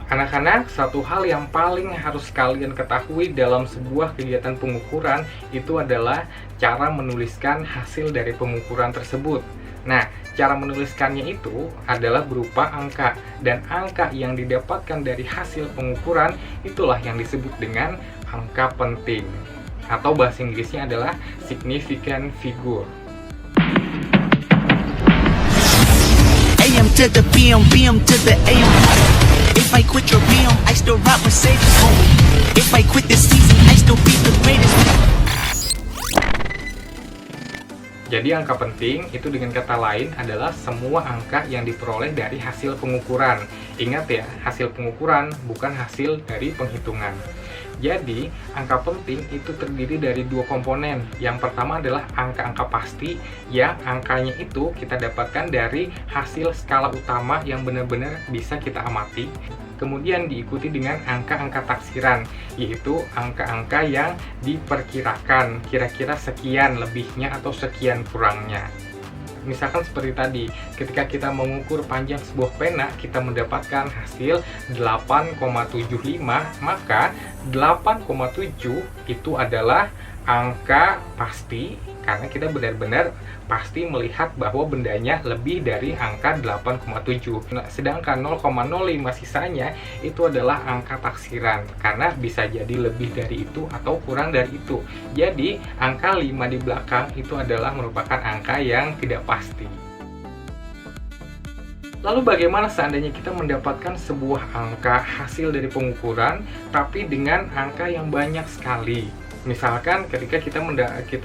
Anak-anak, satu hal yang paling harus kalian ketahui dalam sebuah kegiatan pengukuran itu adalah cara menuliskan hasil dari pengukuran tersebut. Nah, cara menuliskannya itu adalah berupa angka, dan angka yang didapatkan dari hasil pengukuran itulah yang disebut dengan angka penting. Atau bahasa Inggrisnya adalah significant figure. AM to the PM, PM to the AM. If I quit your PM, I still rock Mercedes home. If I quit this season, I still be the greatest. Jadi angka penting itu dengan kata lain adalah semua angka yang diperoleh dari hasil pengukuran. Ingat ya, hasil pengukuran bukan hasil dari penghitungan. Jadi, angka penting itu terdiri dari dua komponen. Yang pertama adalah angka-angka pasti, yang angkanya itu kita dapatkan dari hasil skala utama yang benar-benar bisa kita amati. Kemudian diikuti dengan angka-angka taksiran, yaitu angka-angka yang diperkirakan, kira-kira sekian lebihnya atau sekian kurangnya. Misalkan seperti tadi, ketika kita mengukur panjang sebuah pena, kita mendapatkan hasil 8,75, maka 8,7 itu adalah angka pasti, karena kita benar-benar pasti melihat bahwa bendanya lebih dari angka 8,7. Nah, sedangkan 0,05 sisanya itu adalah angka taksiran, karena bisa jadi lebih dari itu atau kurang dari itu. Jadi, angka 5 di belakang itu adalah merupakan angka yang tidak pasti. Lalu bagaimana seandainya kita mendapatkan sebuah angka hasil dari pengukuran, tapi dengan angka yang banyak sekali? Misalkan ketika kita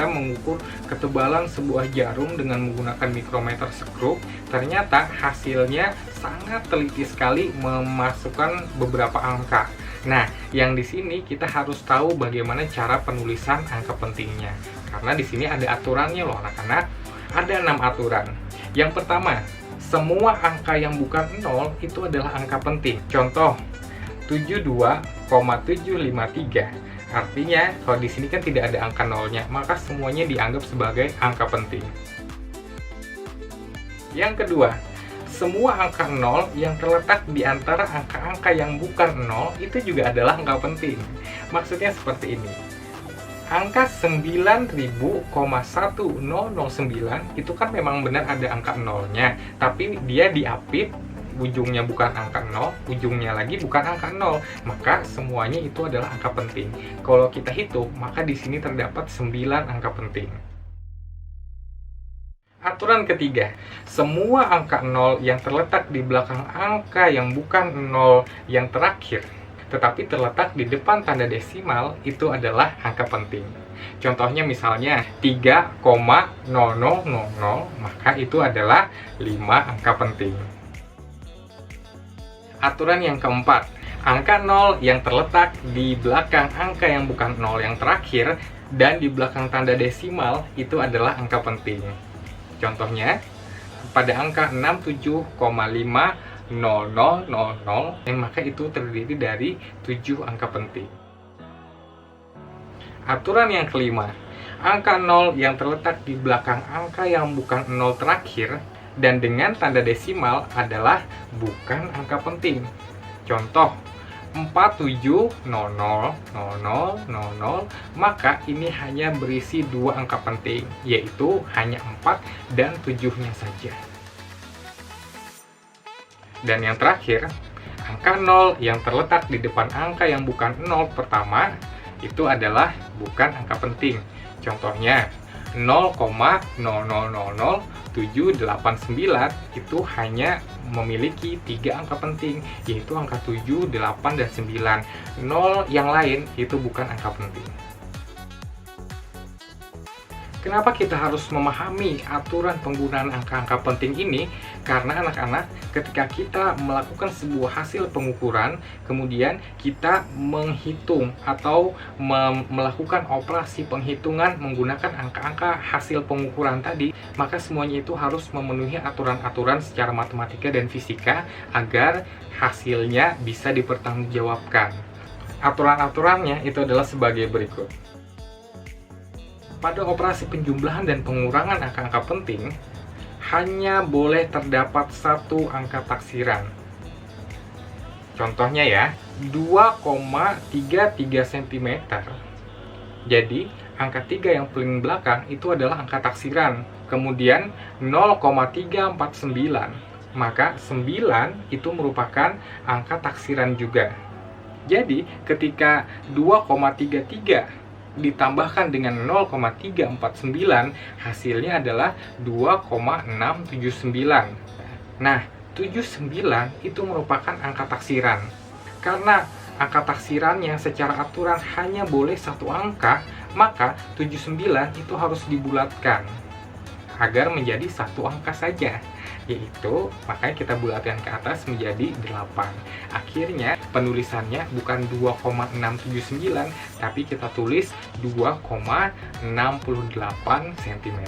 mengukur ketebalan sebuah jarum dengan menggunakan mikrometer skrup, ternyata hasilnya sangat teliti sekali memasukkan beberapa angka. Nah, yang di sini kita harus tahu bagaimana cara penulisan angka pentingnya. Karena di sini ada aturannya loh anak-anak. Ada 6 aturan. Yang pertama, semua angka yang bukan 0 itu adalah angka penting. Contoh, 72,753. Artinya, kalau di sini kan tidak ada angka nolnya, maka semuanya dianggap sebagai angka penting. Yang kedua, semua angka 0 yang terletak di antara angka-angka yang bukan 0 itu juga adalah angka penting. Maksudnya seperti ini. Angka 9000,1009 itu kan memang benar ada angka nolnya, tapi dia diapit, ujungnya bukan angka 0, ujungnya lagi bukan angka 0, maka semuanya itu adalah angka penting. Kalau kita hitung, maka di sini terdapat 9 angka penting. Aturan ketiga, semua angka 0 yang terletak di belakang angka yang bukan 0 yang terakhir, tetapi terletak di depan tanda desimal, itu adalah angka penting. Contohnya misalnya 3,0000, maka itu adalah 5 angka penting. Aturan yang keempat, angka 0 yang terletak di belakang angka yang bukan 0 yang terakhir dan di belakang tanda desimal itu adalah angka penting. Contohnya, pada angka 67,50000, maka itu terdiri dari 7 angka penting. Aturan yang kelima, angka 0 yang terletak di belakang angka yang bukan 0 terakhir dan dengan tanda desimal adalah bukan angka penting. Contoh, 470000, maka ini hanya berisi 2 angka penting, yaitu hanya 4 dan 7-nya saja. Dan yang terakhir, angka 0 yang terletak di depan angka yang bukan 0 pertama, itu adalah bukan angka penting. Contohnya, 0,0000789 itu hanya memiliki 3 angka penting, yaitu angka 7, 8, dan 9. 0 yang lain itu bukan angka penting. Kenapa kita harus memahami aturan penggunaan angka-angka penting ini? Karena anak-anak, ketika kita melakukan sebuah hasil pengukuran, kemudian kita menghitung atau melakukan operasi penghitungan menggunakan angka-angka hasil pengukuran tadi, maka semuanya itu harus memenuhi aturan-aturan secara matematika dan fisika agar hasilnya bisa dipertanggungjawabkan. Aturan-aturannya itu adalah sebagai berikut. Pada operasi penjumlahan dan pengurangan angka-angka penting, hanya boleh terdapat 1 angka taksiran. Contohnya ya, 2,33 cm. Jadi, angka 3 yang paling belakang itu adalah angka taksiran. Kemudian 0,349. Maka 9 itu merupakan angka taksiran juga. Jadi, ketika 2,33 ditambahkan dengan 0,349, hasilnya adalah 2,679. Nah, 79 itu merupakan angka taksiran. Karena angka taksiran yang secara aturan hanya boleh satu angka, maka 79 itu harus dibulatkan agar menjadi satu angka saja, yaitu makanya kita bulatkan ke atas menjadi 8. Akhirnya penulisannya bukan 2,679, tapi kita tulis 2,68 cm.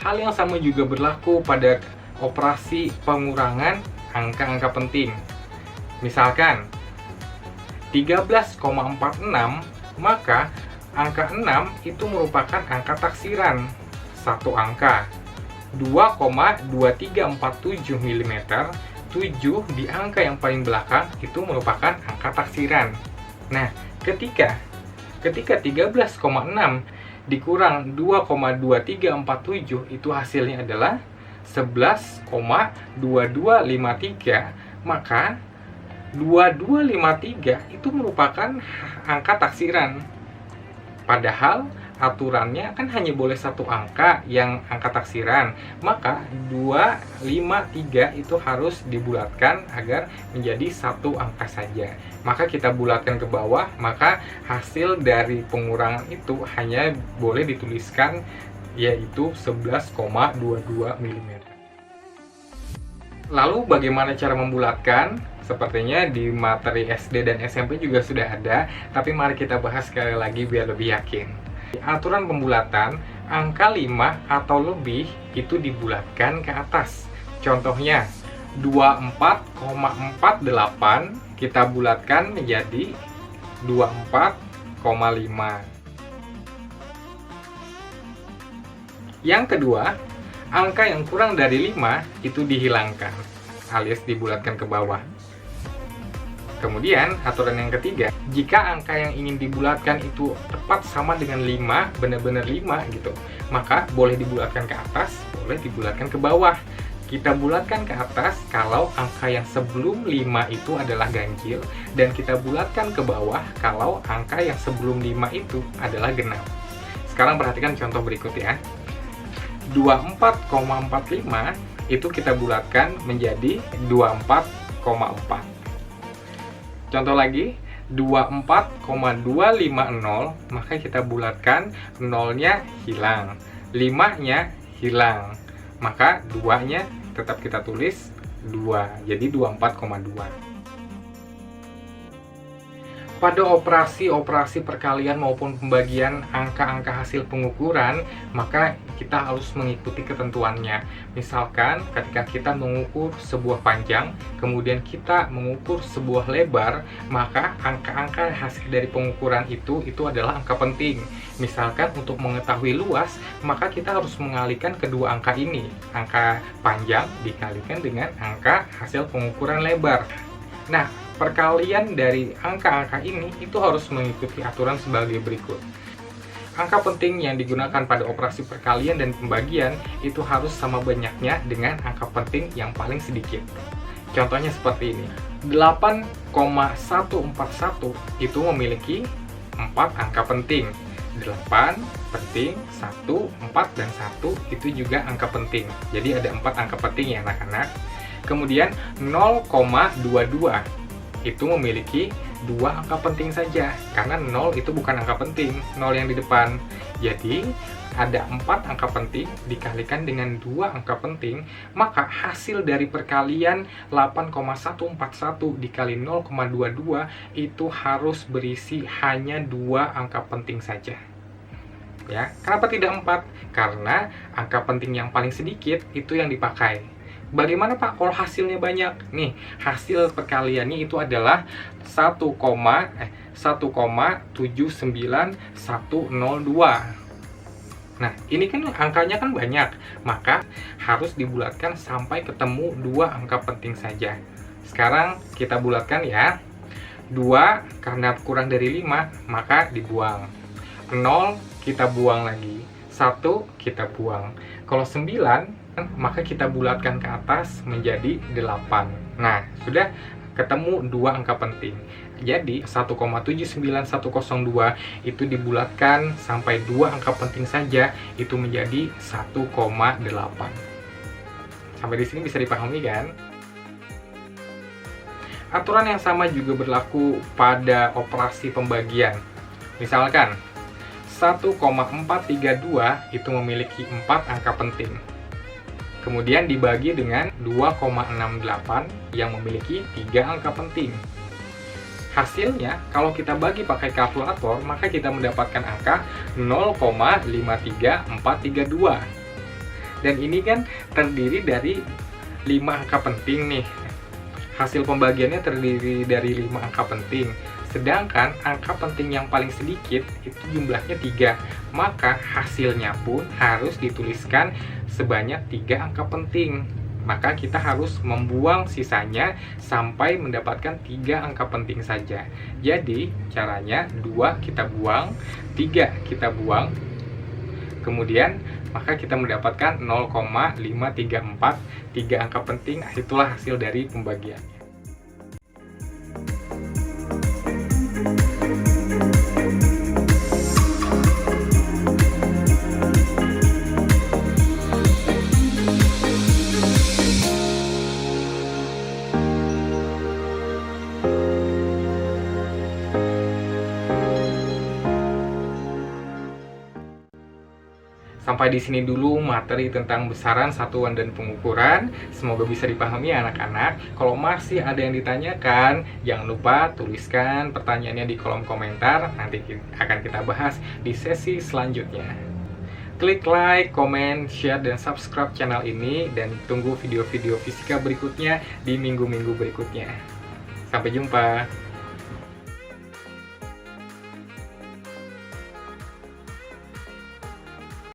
Hal yang sama juga berlaku pada operasi pengurangan angka-angka penting. Misalkan 13,46, maka angka 6 itu merupakan angka taksiran, satu angka. 2,2347 mm, 7 di angka yang paling belakang itu merupakan angka taksiran. Nah, ketika 13,6 dikurang 2,2347 itu hasilnya adalah 11,2253, maka 2253 itu merupakan angka taksiran. Padahal aturannya kan hanya boleh satu angka yang angka taksiran, maka 253 itu harus dibulatkan agar menjadi satu angka saja. Maka kita bulatkan ke bawah, maka hasil dari pengurangan itu hanya boleh dituliskan yaitu 11,22 mm. Lalu bagaimana cara membulatkan? Sepertinya di materi SD dan SMP juga sudah ada, tapi mari kita bahas sekali lagi biar lebih yakin. Aturan pembulatan, angka 5 atau lebih itu dibulatkan ke atas. Contohnya, 24,48 kita bulatkan menjadi 24,5. Yang kedua, angka yang kurang dari 5 itu dihilangkan, alias dibulatkan ke bawah. Kemudian, aturan yang ketiga, jika angka yang ingin dibulatkan itu tepat sama dengan 5, benar-benar 5 gitu, maka boleh dibulatkan ke atas, boleh dibulatkan ke bawah. Kita bulatkan ke atas kalau angka yang sebelum 5 itu adalah ganjil, dan kita bulatkan ke bawah kalau angka yang sebelum 5 itu adalah genap. Sekarang perhatikan contoh berikut ya. 24,45 itu kita bulatkan menjadi 24,4. Contoh lagi, 24,250, maka kita bulatkan, 0-nya hilang, 5-nya hilang, maka 2-nya tetap kita tulis 2, jadi 24,2. Pada operasi perkalian maupun pembagian angka-angka hasil pengukuran, maka kita harus mengikuti ketentuannya. Misalkan ketika kita mengukur sebuah panjang, kemudian kita mengukur sebuah lebar, maka angka-angka hasil dari pengukuran itu adalah angka penting. Misalkan untuk mengetahui luas, maka kita harus mengalihkan kedua angka ini. Angka panjang dikalikan dengan angka hasil pengukuran lebar. Nah, perkalian dari angka-angka ini itu harus mengikuti aturan sebagai berikut. Angka penting yang digunakan pada operasi perkalian dan pembagian itu harus sama banyaknya dengan angka penting yang paling sedikit. Contohnya seperti ini. 8,141 itu memiliki 4 angka penting. 8 penting, 1, 4, dan 1 itu juga angka penting. Jadi ada 4 angka penting ya anak-anak. Kemudian 0,22 itu memiliki 2 angka penting saja, karena 0 itu bukan angka penting, 0 yang di depan. Jadi ada 4 angka penting dikalikan dengan 2 angka penting, maka hasil dari perkalian 8,141 dikali 0,22 itu harus berisi hanya 2 angka penting saja. Ya, kenapa tidak 4? Karena angka penting yang paling sedikit itu yang dipakai. Bagaimana Pak kalau hasilnya banyak? Nih, hasil perkaliannya itu adalah 1,79102. Nah, ini kan angkanya kan banyak, maka harus dibulatkan sampai ketemu 2 angka penting saja. Sekarang kita bulatkan ya. 2 karena kurang dari 5, maka dibuang. 0 kita buang lagi. 1 kita buang. Kalau 9, maka kita bulatkan ke atas menjadi 8. Nah, sudah ketemu 2 angka penting. Jadi 1,79102 itu dibulatkan sampai 2 angka penting saja, itu menjadi 1,8. Sampai di sini bisa dipahami kan? Aturan yang sama juga berlaku pada operasi pembagian. Misalkan 1,432 itu memiliki 4 angka penting. Kemudian dibagi dengan 2,68 yang memiliki 3 angka penting. Hasilnya, kalau kita bagi pakai kalkulator, maka kita mendapatkan angka 0,53432. Dan ini kan terdiri dari 5 angka penting nih. Hasil pembagiannya terdiri dari 5 angka penting. Sedangkan angka penting yang paling sedikit itu jumlahnya 3. Maka hasilnya pun harus dituliskan sebanyak 3 angka penting. Maka kita harus membuang sisanya sampai mendapatkan 3 angka penting saja. Jadi caranya 2 kita buang, 3 kita buang. Kemudian maka kita mendapatkan 0,534, 3 angka penting. Itulah hasil dari pembagiannya. Sampai di sini dulu materi tentang besaran, satuan, dan pengukuran. Semoga bisa dipahami ya anak-anak. Kalau masih ada yang ditanyakan, jangan lupa tuliskan pertanyaannya di kolom komentar. Nanti akan kita bahas di sesi selanjutnya. Klik like, comment, share, dan subscribe channel ini. Dan tunggu video-video fisika berikutnya di minggu-minggu berikutnya. Sampai jumpa.